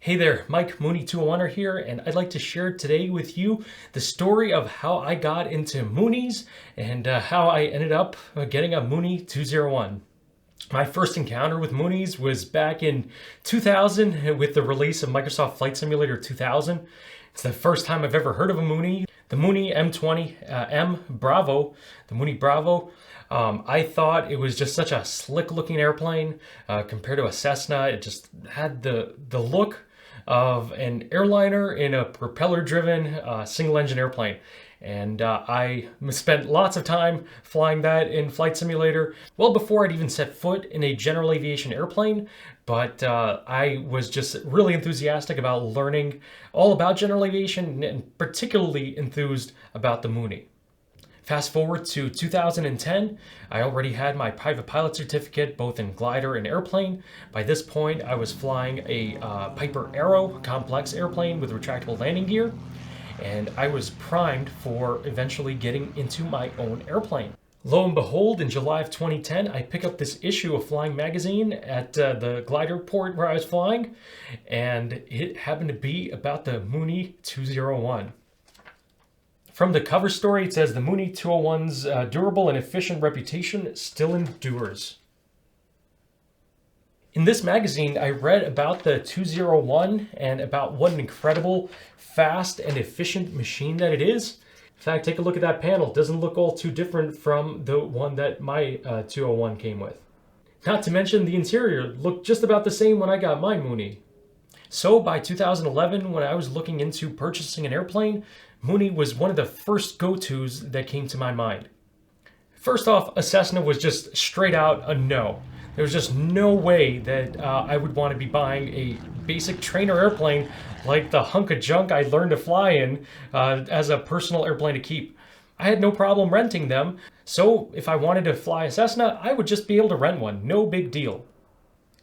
Hey there, Mike Mooney 201er here, and I'd like to share today with you the story of how I got into Mooneys and how I ended up getting a Mooney 201. My first encounter with Mooneys was back in 2000 with the release of Microsoft Flight Simulator 2000. It's the first time I've ever heard of a Mooney. The Mooney M20M Bravo, the Mooney Bravo. I thought it was just such a slick looking airplane compared to a Cessna. It just had the look of an airliner in a propeller-driven single-engine airplane. And I spent lots of time flying that in Flight Simulator, well before I'd even set foot in a general aviation airplane. But I was just really enthusiastic about learning all about general aviation and particularly enthused about the Mooney. Fast forward to 2010, I already had my private pilot certificate both in glider and airplane. By this point, I was flying a Piper Aero complex airplane with retractable landing gear, and I was primed for eventually getting into my own airplane. Lo and behold, in July of 2010, I pick up this issue of Flying Magazine at the glider port where I was flying, and it happened to be about the Mooney 201. From the cover story, it says the Mooney 201's durable and efficient reputation still endures. In this magazine, I read about the 201 and about what an incredible, fast, and efficient machine that it is. In fact, take a look at that panel. It doesn't look all too different from the one that my 201 came with. Not to mention the interior looked just about the same when I got my Mooney. So by 2011, when I was looking into purchasing an airplane, Mooney was one of the first go-tos that came to my mind. First off, a Cessna was just straight out a no. There was just no way that I would want to be buying a basic trainer airplane like the hunk of junk I learned to fly in as a personal airplane to keep. I had no problem renting them, so if I wanted to fly a Cessna, I would just be able to rent one, no big deal.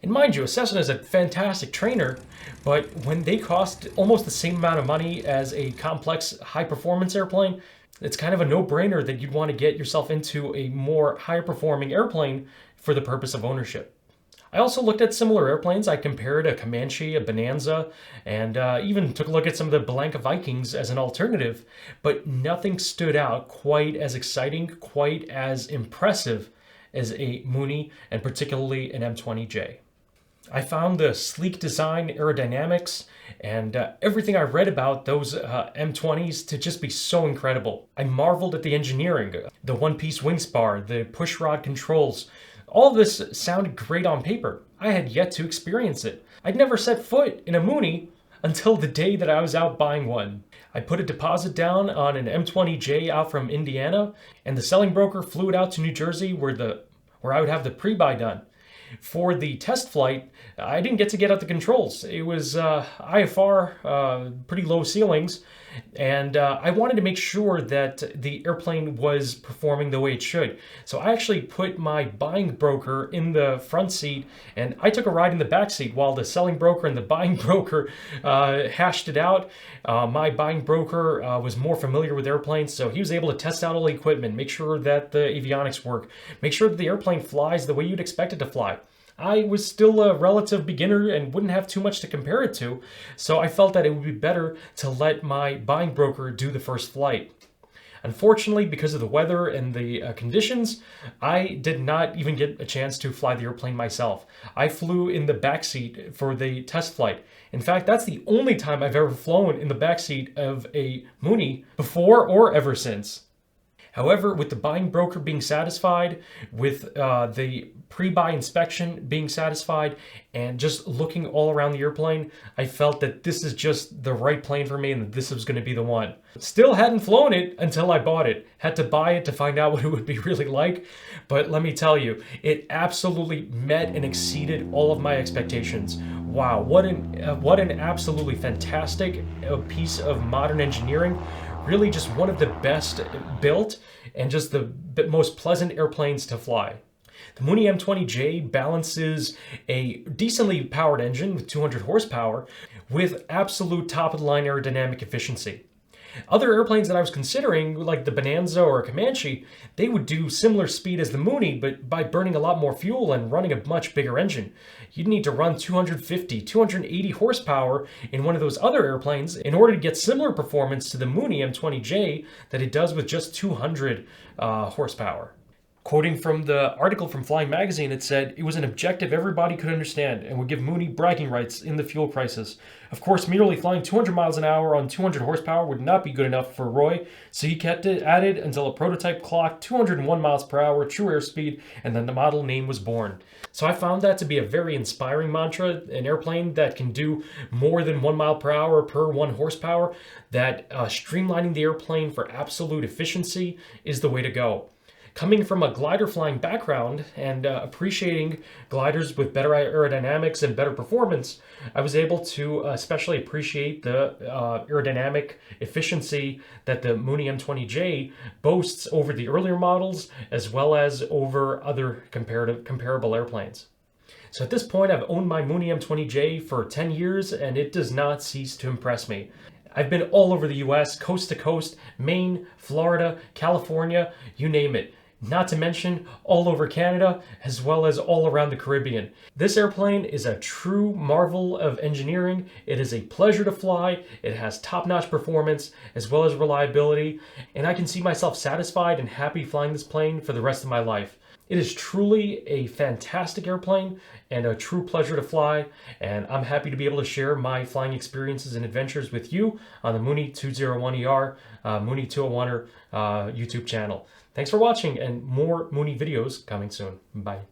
And mind you, a Cessna is a fantastic trainer, but when they cost almost the same amount of money as a complex high-performance airplane, it's kind of a no-brainer that you'd want to get yourself into a more high-performing airplane for the purpose of ownership. I also looked at similar airplanes. I compared a Comanche, a Bonanza, and even took a look at some of the Bellanca Vikings as an alternative, but nothing stood out quite as exciting, quite as impressive as a Mooney, and particularly an M20J. I found the sleek design, aerodynamics, and everything I read about those M20s to just be so incredible. I marveled at the engineering, the one-piece wing spar, the pushrod controls. All of this sounded great on paper. I had yet to experience it. I'd never set foot in a Mooney until the day that I was out buying one. I put a deposit down on an M20J out from Indiana, and the selling broker flew it out to New Jersey where I would have the pre-buy done. For the test flight, I didn't get to get out the controls. It was IFR, pretty low ceilings, and I wanted to make sure that the airplane was performing the way it should. So I actually put my buying broker in the front seat, and I took a ride in the back seat while the selling broker and the buying broker hashed it out. My buying broker was more familiar with airplanes, so he was able to test out all the equipment, make sure that the avionics work, make sure that the airplane flies the way you'd expect it to fly. I was still a relative beginner and wouldn't have too much to compare it to, so I felt that it would be better to let my buying broker do the first flight. Unfortunately, because of the weather and the conditions, I did not even get a chance to fly the airplane myself. I flew in the backseat for the test flight. In fact, that's the only time I've ever flown in the backseat of a Mooney before or ever since. However, with the buying broker being satisfied, with the pre-buy inspection being satisfied, and just looking all around the airplane, I felt that this is just the right plane for me and that this was going to be the one. Still hadn't flown it until I bought it. Had to buy it to find out what it would be really like, but let me tell you, it absolutely met and exceeded all of my expectations. Wow, what an absolutely fantastic piece of modern engineering. Really just one of the best built and just the most pleasant airplanes to fly. The Mooney M20J balances a decently powered engine with 200 horsepower with absolute top-of-the-line aerodynamic efficiency. Other airplanes that I was considering, like the Bonanza or Comanche, they would do similar speed as the Mooney, but by burning a lot more fuel and running a much bigger engine. You'd need to run 250, 280 horsepower in one of those other airplanes in order to get similar performance to the Mooney M20J that it does with just 200 horsepower. Quoting from the article from Flying Magazine, it said, "It was an objective everybody could understand and would give Mooney bragging rights in the fuel crisis. Of course, merely flying 200 miles an hour on 200 horsepower would not be good enough for Roy, so he kept it at it until a prototype clocked 201 miles per hour true airspeed, and then the model name was born." So I found that to be a very inspiring mantra, an airplane that can do more than 1 mile per hour per 1 horsepower, that streamlining the airplane for absolute efficiency is the way to go. Coming from a glider flying background and appreciating gliders with better aerodynamics and better performance, I was able to especially appreciate the aerodynamic efficiency that the Mooney M20J boasts over the earlier models, as well as over other comparable airplanes. So at this point, I've owned my Mooney M20J for 10 years, and it does not cease to impress me. I've been all over the US, coast to coast, Maine, Florida, California, you name it. Not to mention all over Canada, as well as all around the Caribbean. This airplane is a true marvel of engineering. It is a pleasure to fly. It has top-notch performance, as well as reliability, and I can see myself satisfied and happy flying this plane for the rest of my life. It is truly a fantastic airplane and a true pleasure to fly, and I'm happy to be able to share my flying experiences and adventures with you on the Mooney 201ER, Mooney 201er YouTube channel. Thanks for watching, and more Mooney videos coming soon. Bye.